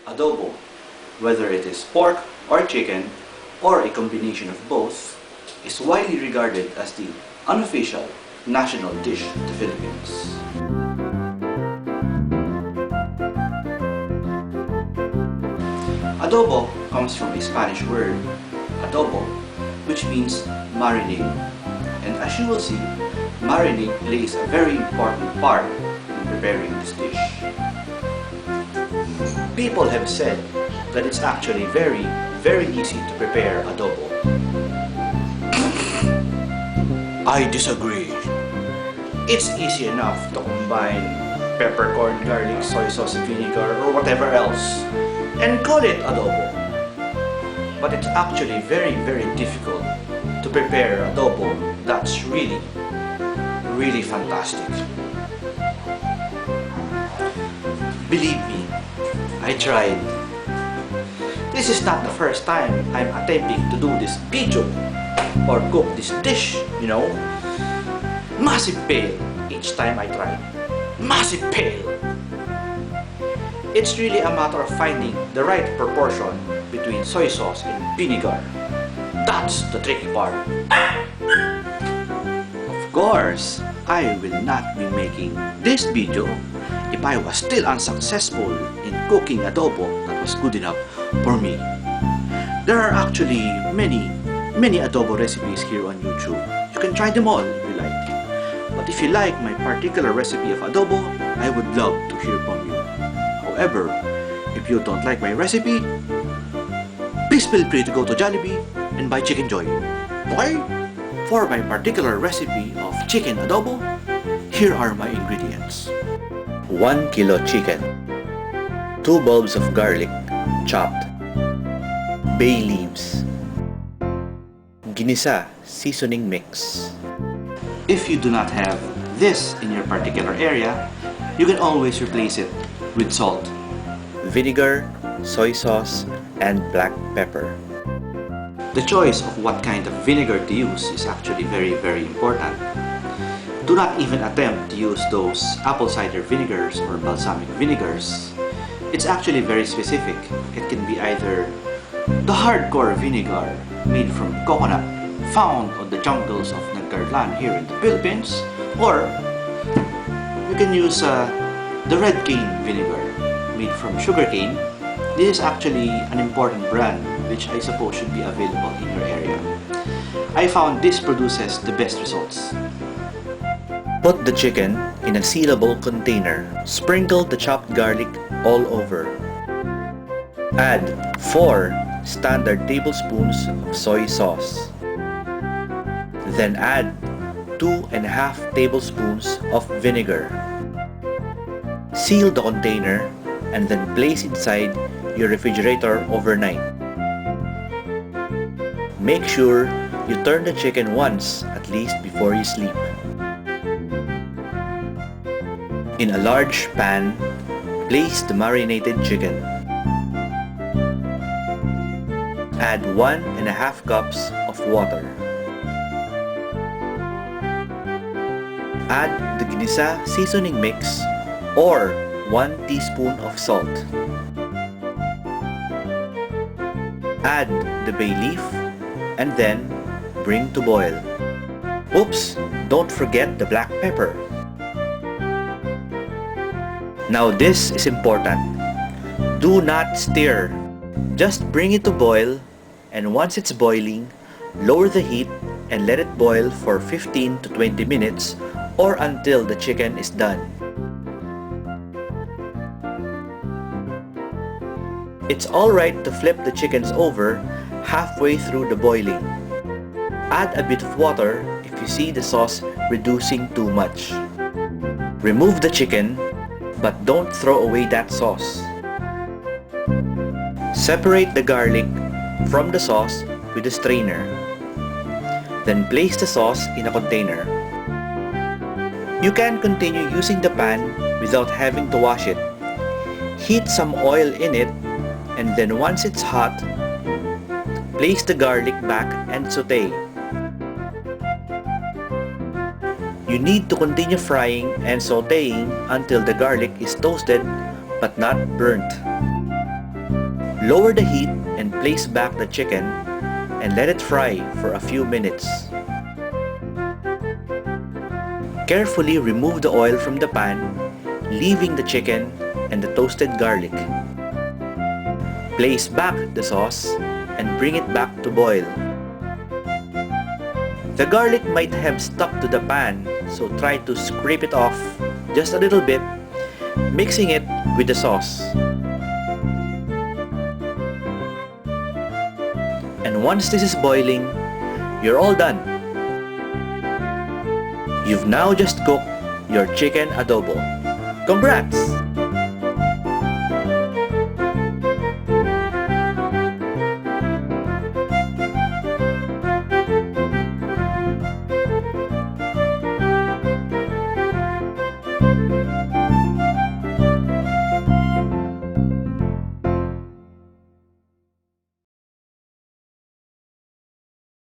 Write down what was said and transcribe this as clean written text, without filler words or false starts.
Adobo, whether it is pork or chicken or a combination of both, is widely regarded as the unofficial national dish of the Philippines. Adobo comes from a Spanish word, adobo, which means marinade. And as you will see, marinade plays a very important part in preparing this dish. People have said that it's actually very easy to prepare adobo. I disagree. It's easy enough to combine peppercorn, garlic, soy sauce, vinegar, or whatever else and call it adobo. But it's actually very difficult to prepare adobo that's really fantastic. Believe me, I tried. This is not the first time I'm attempting to do this video or cook this dish, you know. Massive fail each time I try. Massive fail. It's really a matter of finding the right proportion between soy sauce and vinegar. That's the tricky part. Of course, I will not be making this video if I was still unsuccessful in cooking adobo that was good enough for me. There are actually many adobo recipes here on YouTube. You can try them all if you like. But if you like my particular recipe of adobo, I would love to hear from you. However, if you don't like my recipe, please feel free to go to Jollibee and buy Chicken Joy. Okay? For my particular recipe of chicken adobo, here are my ingredients. 1 kilo chicken, 2 bulbs of garlic, chopped, bay leaves, ginisa seasoning mix. If you do not have this in your particular area, you can always replace it with salt, vinegar, soy sauce, and black pepper. The choice of what kind of vinegar to use is actually very important. Do not even attempt to use those apple cider vinegars or balsamic vinegars. It's actually very specific. It can be either the hardcore vinegar made from coconut found on the jungles of Nagcarlan here in the Philippines, or you can use the red cane vinegar made from sugarcane. This is actually an important brand which I suppose should be available in your area. I found this produces the best results. Put the chicken in a sealable container. Sprinkle the chopped garlic all over. Add 4 standard tablespoons of soy sauce. Then add 2.5 tablespoons of vinegar. Seal the container and then place inside your refrigerator overnight. Make sure you turn the chicken once at least before you sleep. In a large pan, place the marinated chicken. Add 1.5 cups of water. Add the ginisa seasoning mix or 1 teaspoon of salt. Add the bay leaf and then bring to boil. Oops! Don't forget the black pepper. Now this is important. Do not stir. Just bring it to boil, and once it's boiling, lower the heat and let it boil for 15 to 20 minutes or until the chicken is done. It's alright to flip the chickens over halfway through the boiling. Add a bit of water if you see the sauce reducing too much. Remove the chicken, but don't throw away that sauce. Separate the garlic from the sauce with a strainer. Then place the sauce in a container. You can continue using the pan without having to wash it. Heat some oil in it, and then once it's hot, place the garlic back and saute. You need to continue frying and sauteing until the garlic is toasted but not burnt. Lower the heat and place back the chicken and let it fry for a few minutes. Carefully remove the oil from the pan, leaving the chicken and the toasted garlic. Place back the sauce and bring it back to boil. The garlic might have stuck to the pan, so try to scrape it off just a little bit, mixing it with the sauce. And once this is boiling, you're all done. You've now just cooked your chicken adobo. Congrats!